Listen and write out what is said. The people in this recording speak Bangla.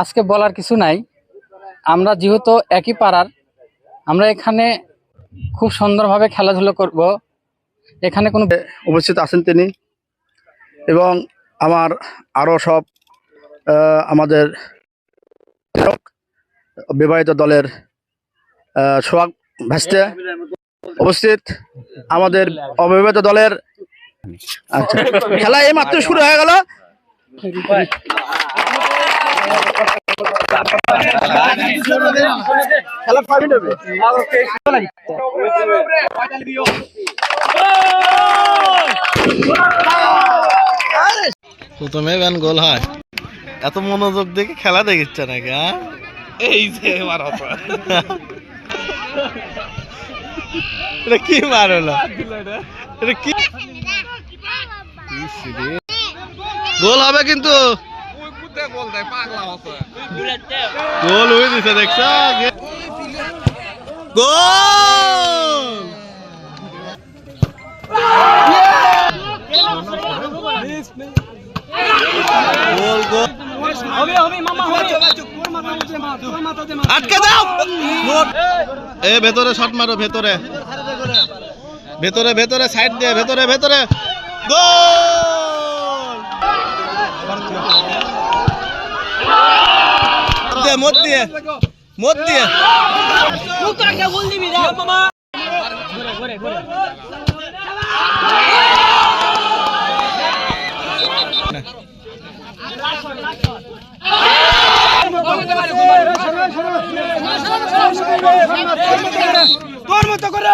আজকে বলার কিছু নাই। আমরা যেহেতু একই পাড়ার, আমরা এখানে খুব সুন্দরভাবে খেলাধুলো করব। এখানে কোনো উপস্থিত আছেন তিনি এবং আমার আরও সব আমাদের বিবাহিত দলের সোহাগ ভাস্তে উপস্থিত, আমাদের অবিবাহিত দলের। আচ্ছা, খেলা এই মাত্র শুরু হয়ে গেল। খেলা ফাইনাল হবে। প্রথমে ব্যান গোল হয়। এত মনোযোগ দেখে খেলা দেখিচ্ছে নাকি? এই যে এটা কি মার হলো? এটা কি গোল হবে? কিন্তু গোল হয়ে দিছে, দেখছ? গোল! আটকে দাও! এ ভেতরে শট মারো, ভেতরে ভেতরে ভেতরে সাইড দিয়ে, ভেতরে ভেতরে। গোল! মত দিয়ে, মত দিয়ে। তোর মতো করে